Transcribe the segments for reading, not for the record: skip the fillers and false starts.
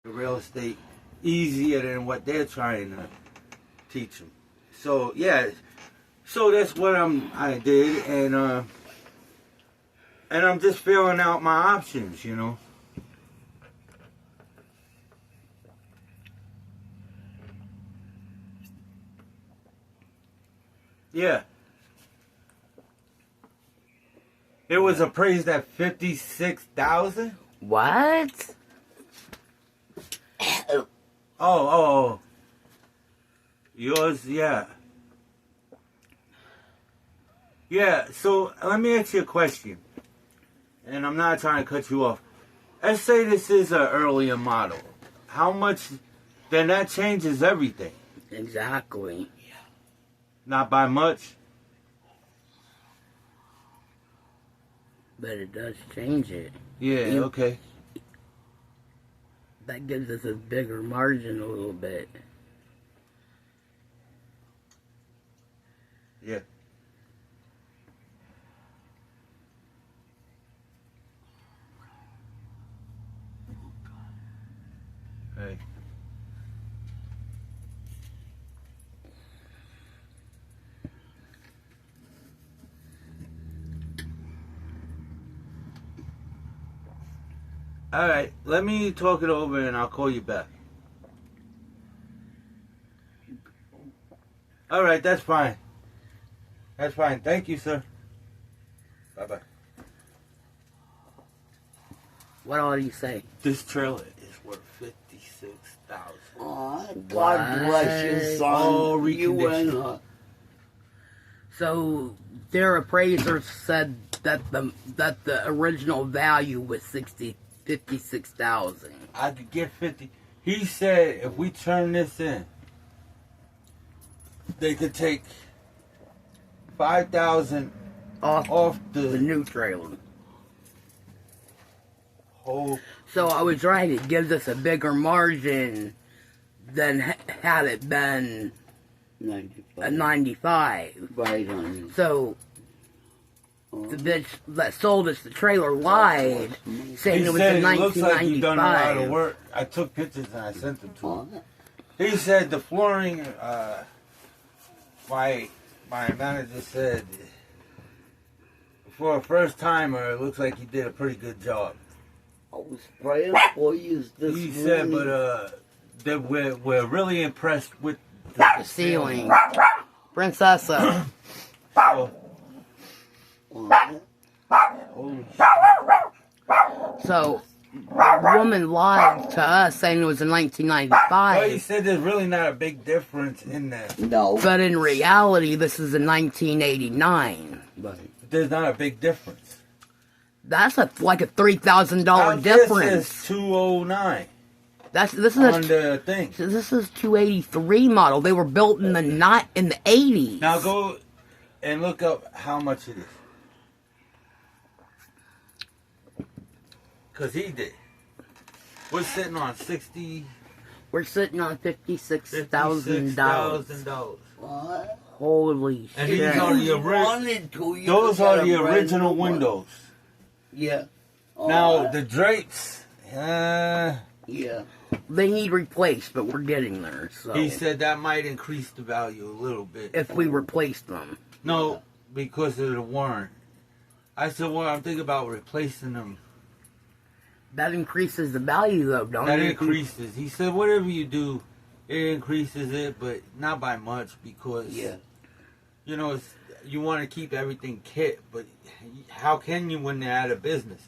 the real estate easier than what they're trying to teach them. So yeah, so that's what I did, and I'm just filling out my options, you know. Yeah. It was appraised at $56,000. What? Oh. Yours, yeah. Yeah, so let me ask you a question. And I'm not trying to cut you off. Let's say this is an earlier model. How much, then that changes everything. Exactly. Not by much. But it does change it. Yeah, okay. That gives us a bigger margin a little bit. Yeah. Hey. Alright, let me talk it over and I'll call you back. Alright, that's fine. That's fine. Thank you, sir. Bye-bye. What all do you say? This trailer is worth $56,000. Oh, God bless you, son. All You went reconditioned. up. So their appraiser said that the original value was $56,000. I could get 50. He said if we turn this in, they could take $5,000 off the new trailer. whole. So I was right. It gives us a bigger margin than had it been 95. a 95. Right on. So the bitch that sold us the trailer lied, saying He it was said in it looks like you've done a lot of 1995. work. I took pictures and I sent them to him. Oh, He said the flooring. My manager said for a first timer, it looks like you did a pretty good job. I was praying for you this He morning. said, but that we're really impressed with the Ceiling. Princessa. So, Oh, holy So the woman lied to us saying it was in Well, he 1995. said there's really not a big difference in that. no. But in reality, this is in 1989. Right. There's not a big difference. That's like a $3,000 This difference. is 209 This is on a the thing. this is 283 model. They were built in the 80s. Now go and look up how much it is. Because he did. We're sitting on We're sitting on $56,000. $56,000. What? Holy And shit! these are the Wanted to, you Those could are get the a brand original new one. windows. Yeah. Now the drapes. yeah. They need replaced, but we're getting there. So He said that might increase the value a little bit. if we replace them, No, because of the warrant. I said, well, I'm thinking about replacing them. that increases the value, though, don't That it? increases. He said, whatever you do, it increases it, but not by much because, Yeah. you know, it's, you want to keep everything kit, but how can you when they're out of business?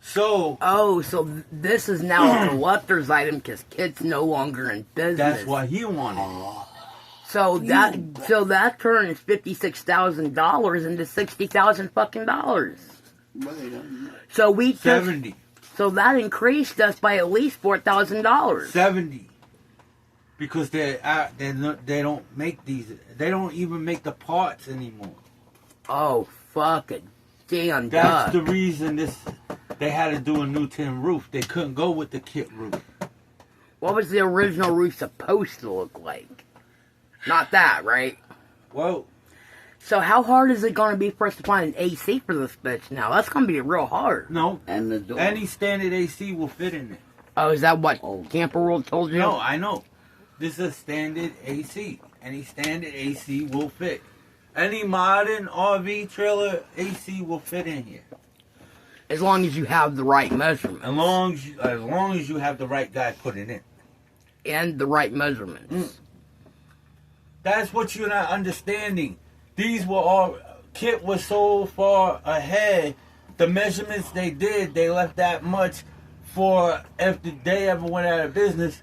So, Oh, so this is now a collector's item because Kit's no longer in business. that's what he wanted. So that turns $56,000 into $60,000 Right on. So we took, 70. so that increased us by at least $4,000. 70. Because they don't make these. They don't even make the parts anymore. Oh, fucking damn That's duck. the reason they had to do a new tin roof. They couldn't go with the kit roof. What was the original roof supposed to look like? Not that, right? Well, So how hard is it going to be for us to find an AC for this bitch now? That's going to be real hard. no. And the door. Any standard AC will fit in there. Oh, is that what Oh. Camper World told you? No, I know. This is a standard AC. Any standard AC will fit. Any modern RV trailer AC will fit in here. As long as you have the right measurements. As long as you have the right guy put it in. And the right measurements. That's what you're not understanding. These were all... Kit was so far ahead. The measurements they did, they left that much for if they ever went out of business,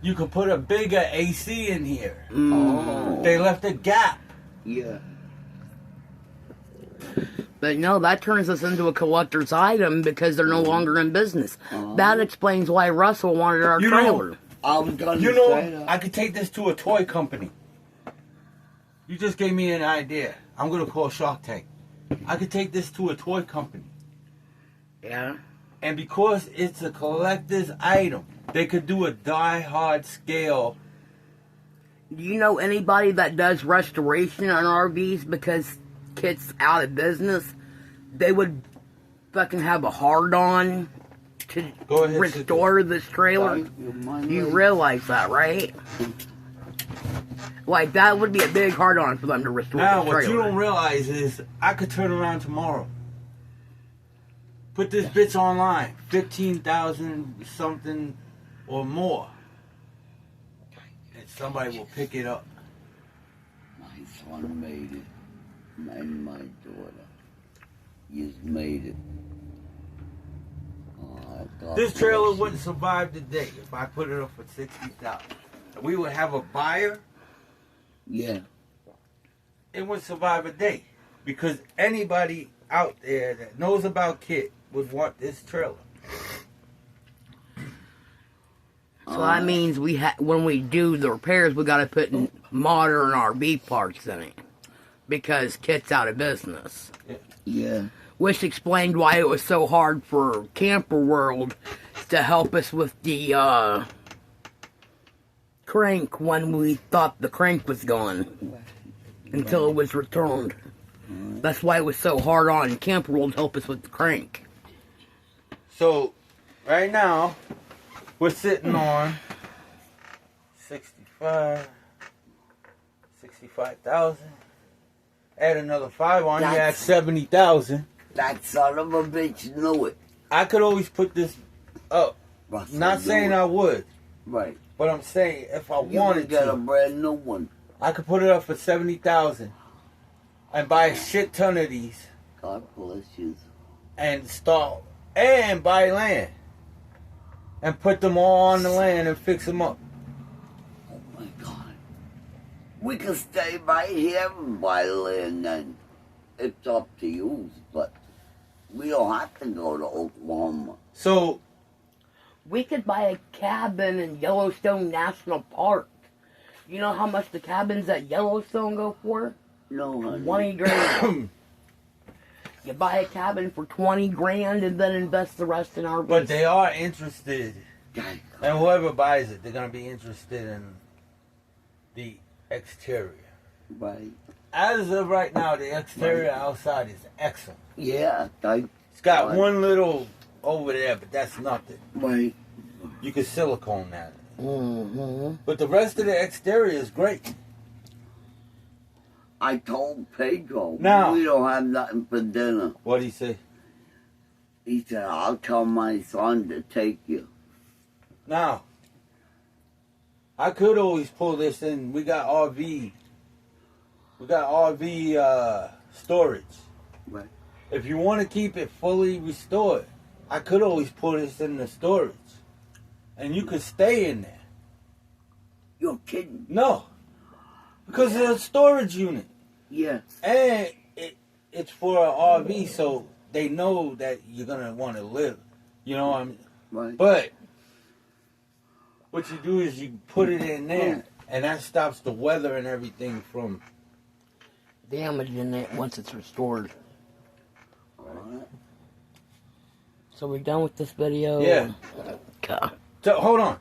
you could put a bigger AC in here. Oh. They left a gap. Yeah. But no, that turns us into a collector's item because they're no longer in business. That explains why Russell wanted our You know- trailer. I was gonna You say know, that. I could take this to a toy company. You just gave me an idea. I'm going to call Shark Tank. I could take this to a toy company. Yeah. And because it's a collector's item, they could do a die-hard scale. Do you know anybody that does restoration on RVs because Kit's out of business? They would fucking have a hard-on to Go ahead, restore this trailer. You realize that, right? Like, that would be a big hard-on for them to restore Now, the what trailer. you don't realize is I could turn around tomorrow. Put this bitch online. 15,000 something or more. And somebody will pick it up. My son made it. And my daughter. He's made it. Oh, God This trailer bless you. wouldn't survive today if I put it up for 60,000. We would have a buyer. Yeah. It would survive a day. Because anybody out there that knows about Kit would want this trailer. So that means when we do the repairs, we got to put in modern RV parts in it because Kit's out of business. Yeah. Which explained why it was so hard for Camper World to help us with the crank when we thought the crank was gone until it was returned. That's why it was so hard on Camper World to help us with the crank. So, right now, we're sitting on 65,000. Add another 5 on, you add That's- 70,000. That son of a bitch knew it. I could always put this up. Russell Not knew saying it. I would, Right. but I'm saying if I You wanted could get a to, brand new one. I could put it up for 70,000 and buy a shit ton of these God bless you. and start and buy land and put them all on the land and fix them up. Oh my God. We can stay right here and buy land then. It's up to you, but we don't have to go to Oklahoma. So We could buy a cabin in Yellowstone National Park. You know how much the cabins at Yellowstone go for? No, honey. 20 grand. You buy a cabin for 20 grand and then invest the rest in RVs. but they are interested, God, and whoever buys it, they're gonna be interested in the exterior. right. As of right now, the exterior outside is excellent. Yeah, thank It's got Right. one little over there, but that's nothing. right. You can silicone that. Mm-hmm. But the rest of the exterior is great. I told Pedro Now- we don't have nothing for dinner. What do you say? He said, I'll tell my son to take you. Now, I could always pull this in. We got RV storage. Right. If you want to keep it fully restored, I could always pull this in the storage. And you could stay in there. You're kidding. No. Because it's a storage unit. Yeah. And it's for an RV, so they know that you're going to want to live. You know what I mean? Right. But what you do is you put it in there, and that stops the weather and everything from... Damaging it once it's restored. Alright. So we're done with this video? Yeah. Okay. So, hold on.